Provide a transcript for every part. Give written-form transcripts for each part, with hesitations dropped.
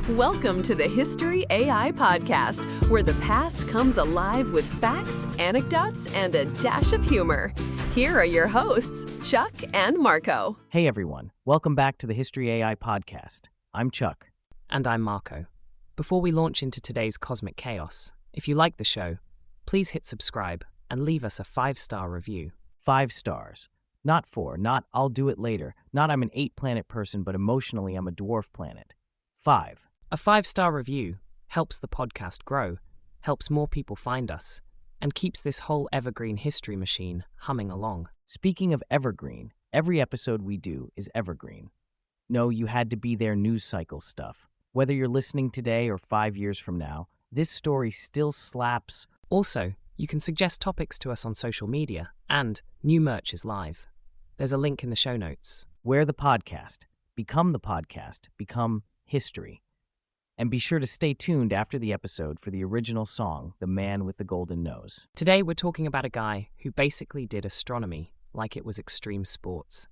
Welcome to the History AI Podcast, where the past comes alive with facts, anecdotes, and a dash of humor. Here are your hosts, Chuck and Marco. Hey everyone, welcome back to the History AI Podcast. I'm Chuck. And I'm Marco. Before we launch into today's cosmic chaos, if you like the show, please hit subscribe and leave us a 5-star review. 5 stars. Not 4, not I'll do it later, not I'm an 8-planet person, but emotionally I'm a dwarf planet. 5. A 5-star review helps the podcast grow, helps more people find us, and keeps this whole evergreen history machine humming along. Speaking of evergreen, every episode we do is evergreen. No, you had to be there news cycle stuff. Whether you're listening today or 5 years from now, this story still slaps. Also, you can suggest topics to us on social media, and new merch is live. There's a link in the show notes. We're the podcast. Become the podcast. Become history. And be sure to stay tuned after the episode for the original song, The Man with the Golden Nose. Today we're talking about a guy who basically did astronomy like it was extreme sports.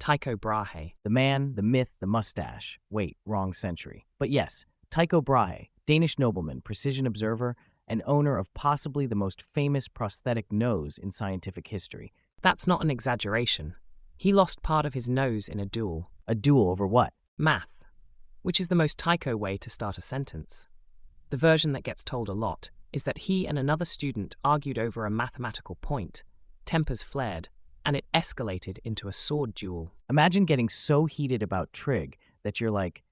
Tycho Brahe. The man, the myth, the mustache. Wait, wrong century. But yes, Tycho Brahe, Danish nobleman, precision observer, and owner of possibly the most famous prosthetic nose in scientific history. That's not an exaggeration. He lost part of his nose in a duel. A duel over what? Math. Which is the most Tycho way to start a sentence. The version that gets told a lot is that he and another student argued over a mathematical point, tempers flared, and it escalated into a sword duel. Imagine getting so heated about trig that you're like,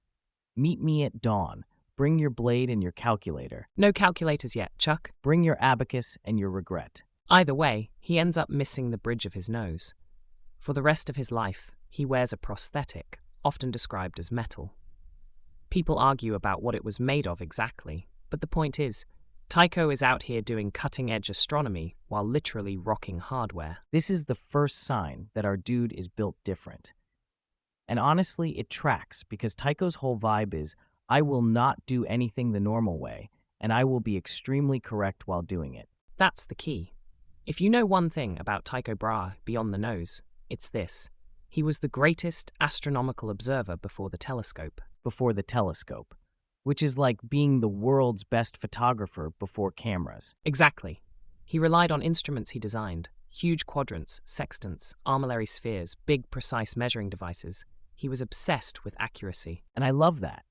meet me at dawn, bring your blade and your calculator. No calculators yet, Chuck. Bring your abacus and your regret. Either way, he ends up missing the bridge of his nose. For the rest of his life, he wears a prosthetic, often described as metal. People argue about what it was made of exactly, but the point is, Tycho is out here doing cutting-edge astronomy while literally rocking hardware. This is the first sign that our dude is built different. And honestly, it tracks because Tycho's whole vibe is, I will not do anything the normal way, and I will be extremely correct while doing it. That's the key. If you know one thing about Tycho Brahe beyond the nose, it's this. He was the greatest astronomical observer before the telescope. Which is like being the world's best photographer before cameras. Exactly. He relied on instruments he designed, huge quadrants, sextants, armillary spheres, big precise measuring devices. He was obsessed with accuracy. And I love that,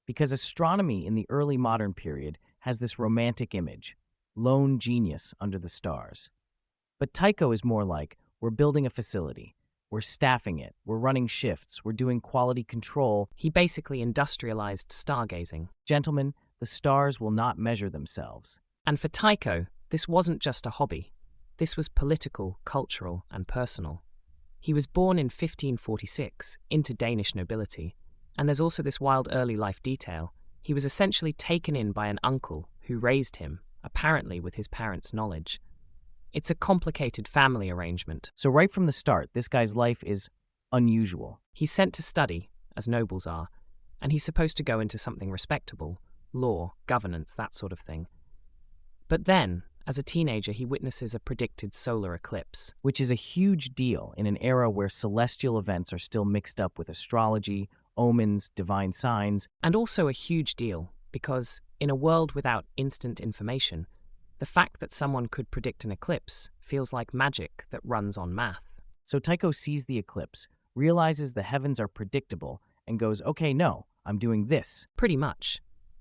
because astronomy in the early modern period has this romantic image, lone genius under the stars. But Tycho is more like, we're building a facility. We're staffing it, we're running shifts, we're doing quality control. He basically industrialized stargazing. Gentlemen, the stars will not measure themselves. And for Tycho, this wasn't just a hobby. This was political, cultural, and personal. He was born in 1546 into Danish nobility, and there's also this wild early life detail. He was essentially taken in by an uncle who raised him, apparently with his parents' knowledge. It's a complicated family arrangement. So right from the start, this guy's life is unusual. He's sent to study, as nobles are, and he's supposed to go into something respectable, law, governance, that sort of thing. But then, as a teenager, he witnesses a predicted solar eclipse. Which is a huge deal in an era where celestial events are still mixed up with astrology, omens, divine signs. And also a huge deal, because in a world without instant information, the fact that someone could predict an eclipse feels like magic that runs on math. So Tycho sees the eclipse, realizes the heavens are predictable, and goes, okay, no, I'm doing this. Pretty much.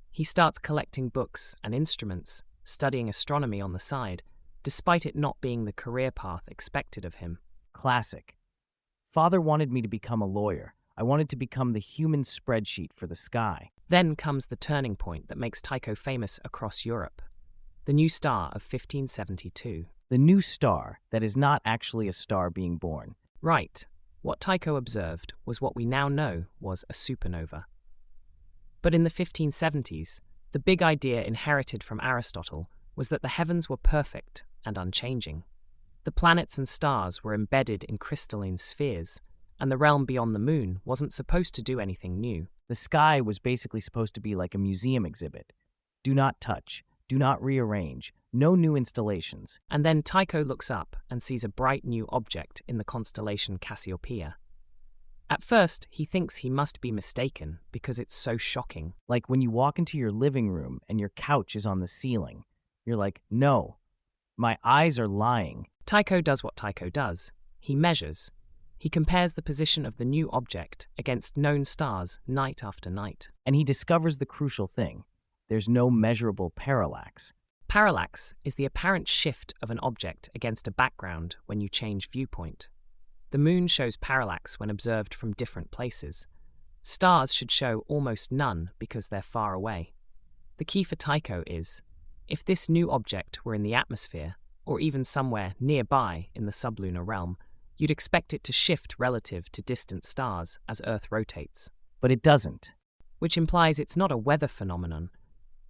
He starts collecting books and instruments, studying astronomy on the side, despite it not being the career path expected of him. Classic. Father wanted me to become a lawyer. I wanted to become the human spreadsheet for the sky. Then comes the turning point that makes Tycho famous across Europe. The new star of 1572. The new star that is not actually a star being born. Right. What Tycho observed was what we now know was a supernova. But in the 1570s, the big idea inherited from Aristotle was that the heavens were perfect and unchanging. The planets and stars were embedded in crystalline spheres, and the realm beyond the moon wasn't supposed to do anything new. The sky was basically supposed to be like a museum exhibit. Do not touch. Do not rearrange. No new installations. And then Tycho looks up and sees a bright new object in the constellation Cassiopeia. At first, he thinks he must be mistaken because it's so shocking. Like when you walk into your living room and your couch is on the ceiling. You're like, no, my eyes are lying. Tycho does what Tycho does. He measures. He compares the position of the new object against known stars night after night. And he discovers the crucial thing. There's no measurable parallax. Parallax is the apparent shift of an object against a background when you change viewpoint. The moon shows parallax when observed from different places. Stars should show almost none because they're far away. The key for Tycho is, if this new object were in the atmosphere, or even somewhere nearby in the sublunar realm, you'd expect it to shift relative to distant stars as Earth rotates. But it doesn't. Which implies it's not a weather phenomenon.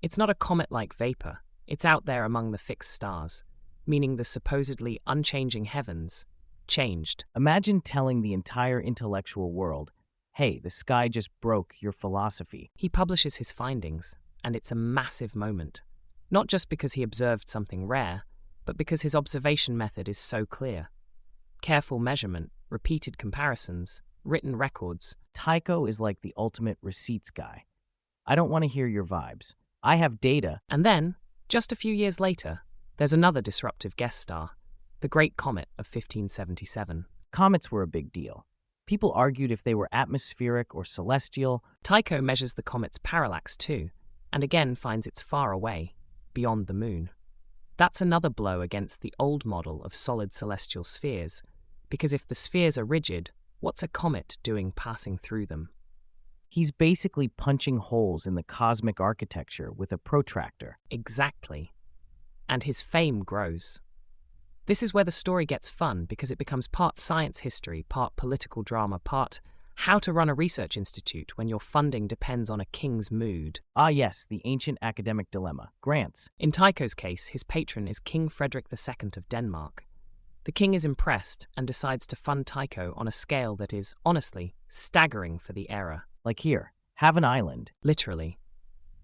It's not a comet-like vapor. It's out there among the fixed stars, meaning the supposedly unchanging heavens changed. Imagine telling the entire intellectual world, hey, the sky just broke your philosophy. He publishes his findings, and it's a massive moment. Not just because he observed something rare, but because his observation method is so clear. Careful measurement, repeated comparisons, written records. Tycho is like the ultimate receipts guy. I don't want to hear your vibes. I have data. And then, just a few years later, there's another disruptive guest star, the Great Comet of 1577. Comets were a big deal. People argued if they were atmospheric or celestial. Tycho measures the comet's parallax too, and again finds it's far away, beyond the moon. That's another blow against the old model of solid celestial spheres, because if the spheres are rigid, what's a comet doing passing through them? He's basically punching holes in the cosmic architecture with a protractor. Exactly. And his fame grows. This is where the story gets fun because it becomes part science history, part political drama, part how to run a research institute when your funding depends on a king's mood. Ah yes, the ancient academic dilemma. Grants. In Tycho's case, his patron is King Frederick II of Denmark. The king is impressed and decides to fund Tycho on a scale that is, honestly, staggering for the era. Like here, have an island. Literally.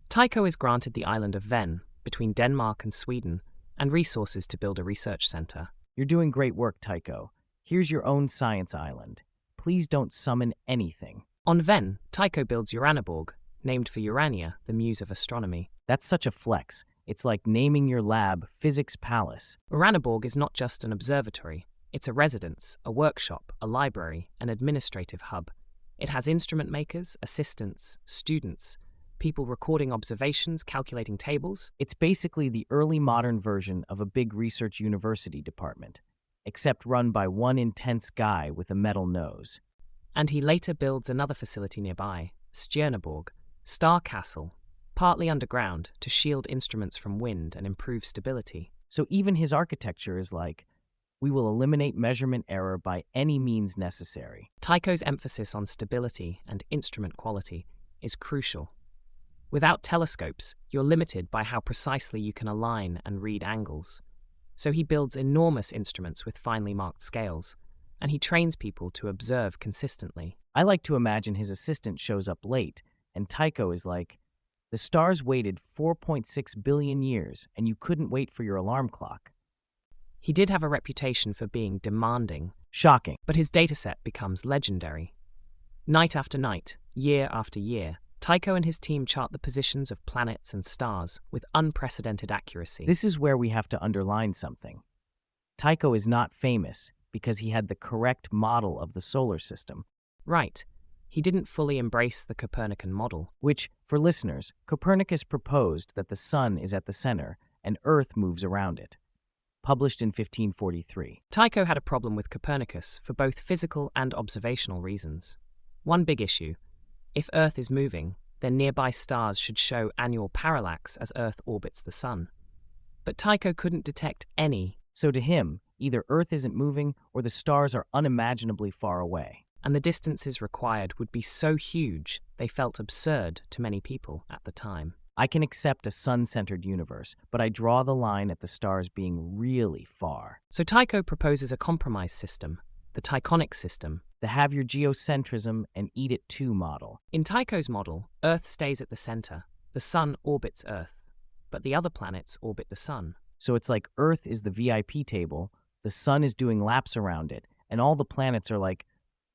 Tycho is granted the island of Ven, between Denmark and Sweden, and resources to build a research center. You're doing great work, Tycho. Here's your own science island. Please don't summon anything. On Ven, Tycho builds Uraniborg, named for Urania, the muse of astronomy. That's such a flex. It's like naming your lab Physics Palace. Uraniborg is not just an observatory. It's a residence, a workshop, a library, an administrative hub. It has instrument makers, assistants, students, people recording observations, calculating tables. It's basically the early modern version of a big research university department, except run by one intense guy with a metal nose. And he later builds another facility nearby, Stjerneborg, Star Castle, partly underground to shield instruments from wind and improve stability. So even his architecture is like, we will eliminate measurement error by any means necessary. Tycho's emphasis on stability and instrument quality is crucial. Without telescopes, you're limited by how precisely you can align and read angles. So he builds enormous instruments with finely marked scales, and he trains people to observe consistently. I like to imagine his assistant shows up late, and Tycho is like, the stars waited 4.6 billion years, and you couldn't wait for your alarm clock. He did have a reputation for being demanding. Shocking. But his dataset becomes legendary. Night after night, year after year, Tycho and his team chart the positions of planets and stars with unprecedented accuracy. This is where we have to underline something. Tycho is not famous because he had the correct model of the solar system. Right. He didn't fully embrace the Copernican model. Which, for listeners, Copernicus proposed that the sun is at the center and Earth moves around it. Published in 1543. Tycho had a problem with Copernicus for both physical and observational reasons. One big issue: if Earth is moving, then nearby stars should show annual parallax as Earth orbits the sun. But Tycho couldn't detect any. So to him, either Earth isn't moving or the stars are unimaginably far away. And the distances required would be so huge they felt absurd to many people at the time. I can accept a sun-centered universe, but I draw the line at the stars being really far. So Tycho proposes a compromise system, the Tychonic system. The have your geocentrism and eat it too model. In Tycho's model, Earth stays at the center, the sun orbits Earth, but the other planets orbit the sun. So it's like Earth is the VIP table, the sun is doing laps around it, and all the planets are like,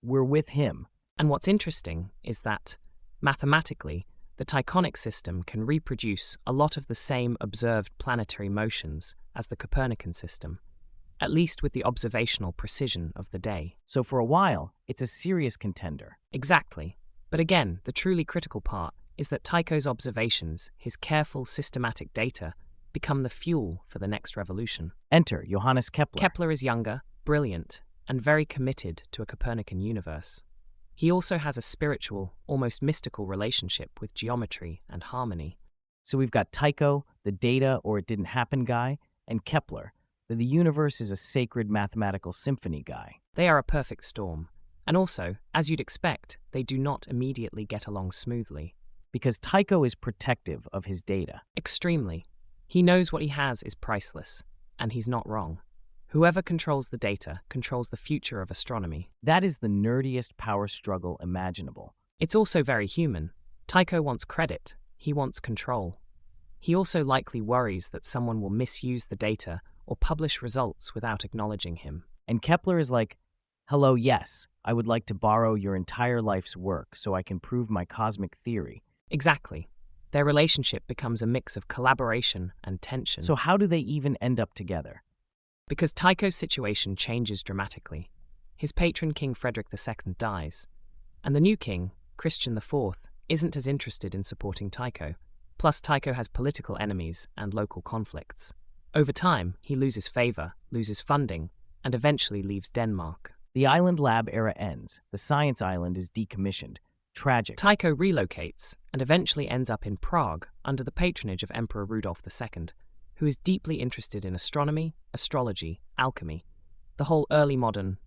we're with him. And what's interesting is that, mathematically, the Tychonic system can reproduce a lot of the same observed planetary motions as the Copernican system, at least with the observational precision of the day. So for a while, it's a serious contender. Exactly. But again, the truly critical part is that Tycho's observations, his careful, systematic data, become the fuel for the next revolution. Enter Johannes Kepler. Kepler is younger, brilliant, and very committed to a Copernican universe. He also has a spiritual, almost mystical relationship with geometry and harmony. So we've got Tycho, the data or it didn't happen guy, and Kepler, the universe is a sacred mathematical symphony guy. They are a perfect storm. And also, as you'd expect, they do not immediately get along smoothly. Because Tycho is protective of his data. Extremely. He knows what he has is priceless, and he's not wrong. Whoever controls the data controls the future of astronomy. That is the nerdiest power struggle imaginable. It's also very human. Tycho wants credit. He wants control. He also likely worries that someone will misuse the data or publish results without acknowledging him. And Kepler is like, hello, yes, I would like to borrow your entire life's work so I can prove my cosmic theory. Exactly. Their relationship becomes a mix of collaboration and tension. So how do they even end up together? Because Tycho's situation changes dramatically. His patron King Frederick II dies, and the new king, Christian IV, isn't as interested in supporting Tycho. Plus, Tycho has political enemies and local conflicts. Over time, he loses favor, loses funding, and eventually leaves Denmark. The island lab era ends. The science island is decommissioned. Tragic. Tycho relocates and eventually ends up in Prague under the patronage of Emperor Rudolf II, who is deeply interested in astronomy, astrology, alchemy, the whole early modern,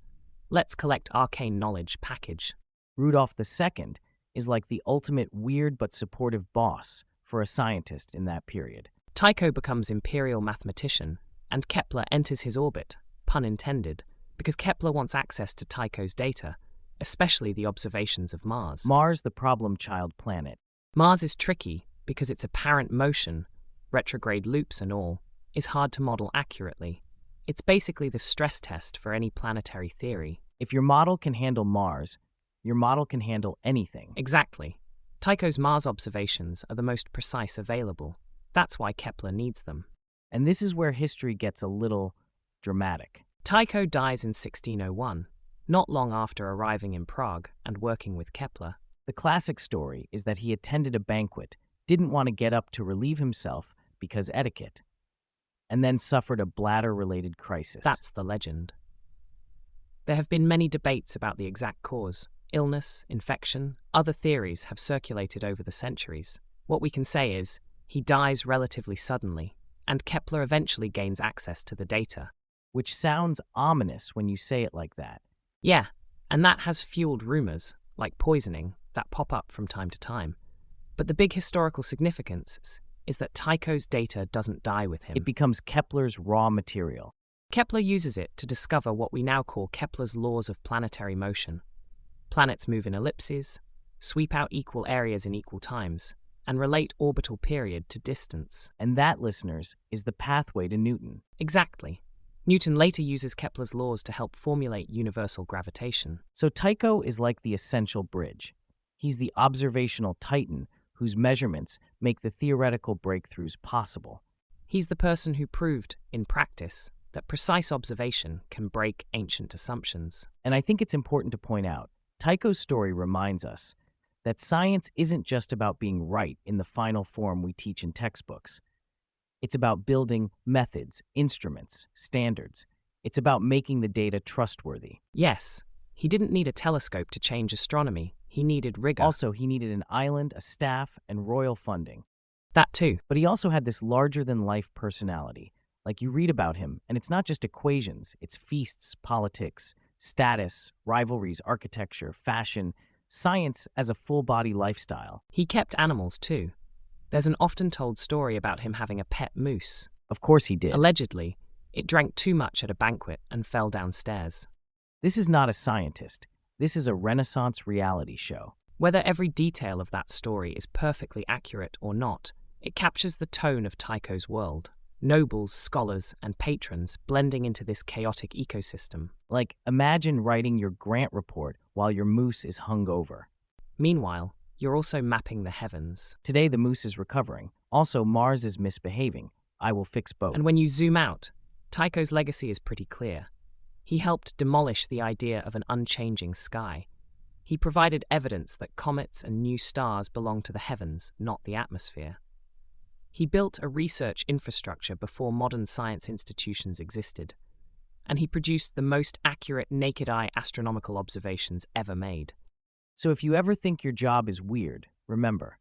let's collect arcane knowledge package. Rudolf II is like the ultimate weird but supportive boss for a scientist in that period. Tycho becomes imperial mathematician, and Kepler enters his orbit, pun intended, because Kepler wants access to Tycho's data, especially the observations of Mars. Mars, the problem child planet. Mars is tricky because its apparent motion, retrograde loops and all, is hard to model accurately. It's basically the stress test for any planetary theory. If your model can handle Mars, your model can handle anything. Exactly. Tycho's Mars observations are the most precise available. That's why Kepler needs them. And this is where history gets a little dramatic. Tycho dies in 1601, not long after arriving in Prague and working with Kepler. The classic story is that he attended a banquet, didn't want to get up to relieve himself because etiquette, and then suffered a bladder-related crisis. That's the legend. There have been many debates about the exact cause. Illness, infection, other theories have circulated over the centuries. What we can say is, he dies relatively suddenly, and Kepler eventually gains access to the data. Which sounds ominous when you say it like that. Yeah, and that has fueled rumors, like poisoning, that pop up from time to time. But the big historical significance is that Tycho's data doesn't die with him. It becomes Kepler's raw material. Kepler uses it to discover what we now call Kepler's laws of planetary motion. Planets move in ellipses, sweep out equal areas in equal times, and relate orbital period to distance. And that, listeners, is the pathway to Newton. Exactly. Newton later uses Kepler's laws to help formulate universal gravitation. So Tycho is like the essential bridge. He's the observational titan whose measurements make the theoretical breakthroughs possible. He's the person who proved, in practice, that precise observation can break ancient assumptions. And I think it's important to point out, Tycho's story reminds us that science isn't just about being right in the final form we teach in textbooks. It's about building methods, instruments, standards. It's about making the data trustworthy. Yes, he didn't need a telescope to change astronomy. He needed rigor. Also, he needed an island, a staff, and royal funding. That too. But he also had this larger-than-life personality. Like, you read about him, and it's not just equations. It's feasts, politics, status, rivalries, architecture, fashion, science as a full-body lifestyle. He kept animals too. There's an often-told story about him having a pet moose. Of course he did. Allegedly, it drank too much at a banquet and fell downstairs. This is not a scientist. This is a Renaissance reality show. Whether every detail of that story is perfectly accurate or not, it captures the tone of Tycho's world. Nobles, scholars, and patrons blending into this chaotic ecosystem. Like, imagine writing your grant report while your moose is hung over. Meanwhile, you're also mapping the heavens. Today the moose is recovering. Also, Mars is misbehaving. I will fix both. And when you zoom out, Tycho's legacy is pretty clear. He helped demolish the idea of an unchanging sky. He provided evidence that comets and new stars belong to the heavens, not the atmosphere. He built a research infrastructure before modern science institutions existed. And he produced the most accurate naked-eye astronomical observations ever made. So if you ever think your job is weird, remember,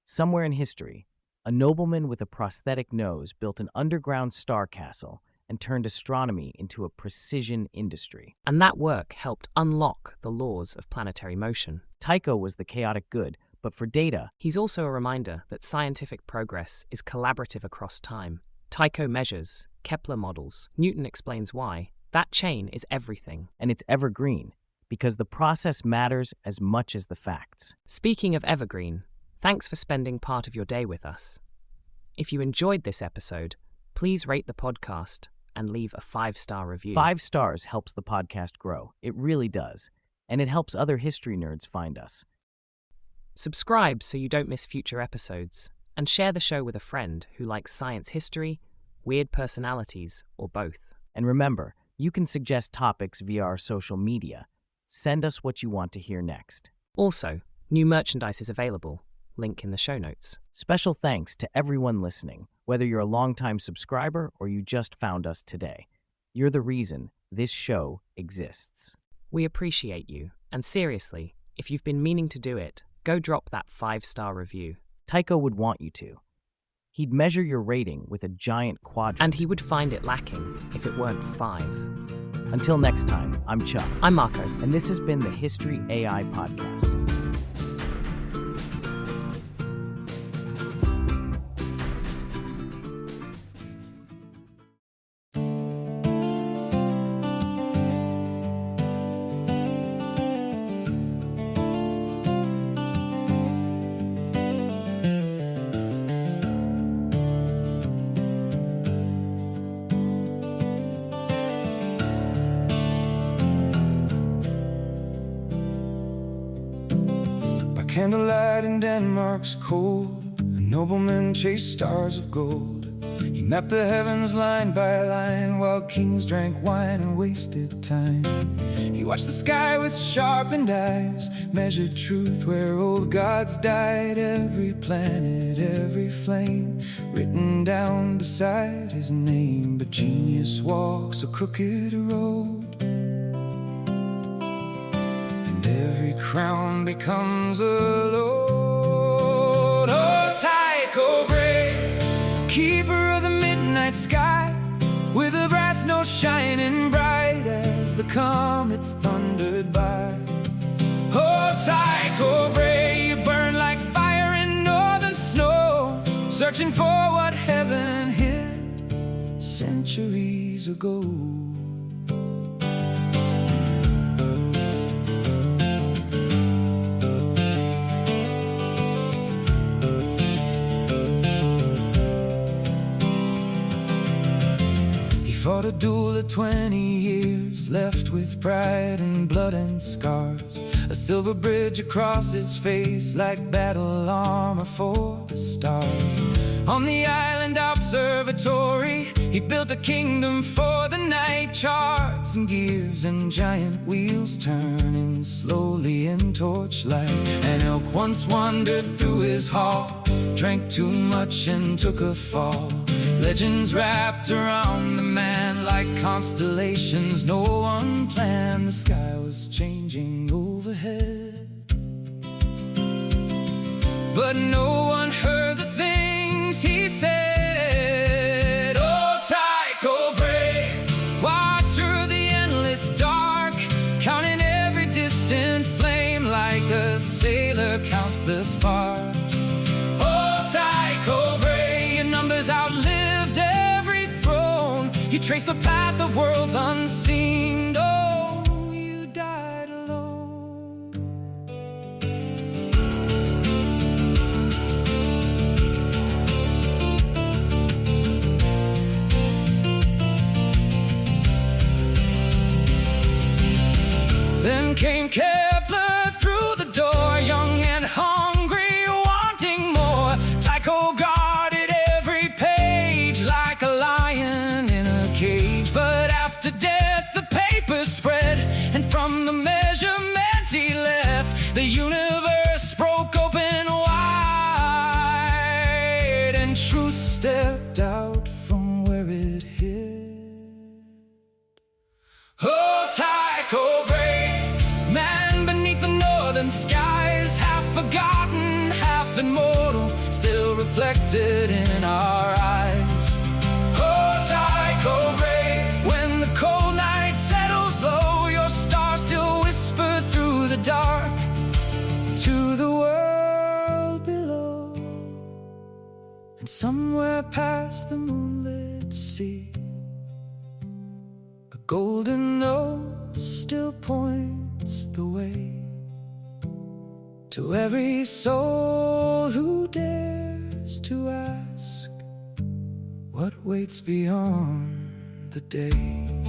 somewhere in history, a nobleman with a prosthetic nose built an underground star castle and turned astronomy into a precision industry. And that work helped unlock the laws of planetary motion. Tycho was the chaotic good, but for data, He's also a reminder that scientific progress is collaborative across time. Tycho measures, Kepler models, Newton explains why. That chain is everything. and it's evergreen, because the process matters as much as the facts. Speaking of evergreen, thanks for spending part of your day with us. If you enjoyed this episode, please rate the podcast and leave a 5-star review. 5 stars helps the podcast grow. It really does. And it helps other history nerds find us. Subscribe so you don't miss future episodes, and share the show with a friend who likes science history, weird personalities, or both. And remember, you can suggest topics via our social media. Send us what you want to hear next. Also, new merchandise is available. Link in the show notes. Special thanks to everyone listening, whether you're a longtime subscriber or you just found us today. You're the reason this show exists. We appreciate you, and seriously, if you've been meaning to do it, go drop that 5-star review. Tycho would want you to. He'd measure your rating with a giant quadrant. And he would find it lacking if it weren't 5. Until next time, I'm Chuck. I'm Marco. And this has been the History AI Podcast. Candlelight in Denmark's cold, a nobleman chased stars of gold. He mapped the heavens line by line, while kings drank wine and wasted time. He watched the sky with sharpened eyes, measured truth where old gods died. Every planet, every flame, written down beside his name. But genius walks a crooked road, every crown becomes a load. Oh, Tycho Brahe, keeper of the midnight sky, with a brass nose shining bright as the comets thundered by. Oh, Tycho Brahe, you burn like fire in northern snow, searching for what heaven hid centuries ago. Fought a duel at 20 years, left with pride and blood and scars. A silver bridge across his face, like battle armor for the stars. On the island observatory, he built a kingdom for the night. Charts and gears and giant wheels turning slowly in torchlight. An elk once wandered through his hall, drank too much and took a fall. Legends wrapped around the man like constellations no one planned. The sky was changing overhead, but no one heard the things he said. Oh, Tycho Brahe, watcher of the endless dark, counting every distant flame like a sailor counts the sparks. Oh, Tycho Brahe, your numbers outlived every throne. You trace the path of worlds unseen. Oh, you died alone. Then came Kepler, northern skies, half forgotten, half immortal, still reflected in our eyes. Oh, Tycho Brahe, when the cold night settles low, your stars still whisper through the dark to the world below. And somewhere past the moonlit sea, a golden nose still points the way to every soul who dares to ask what waits beyond the day.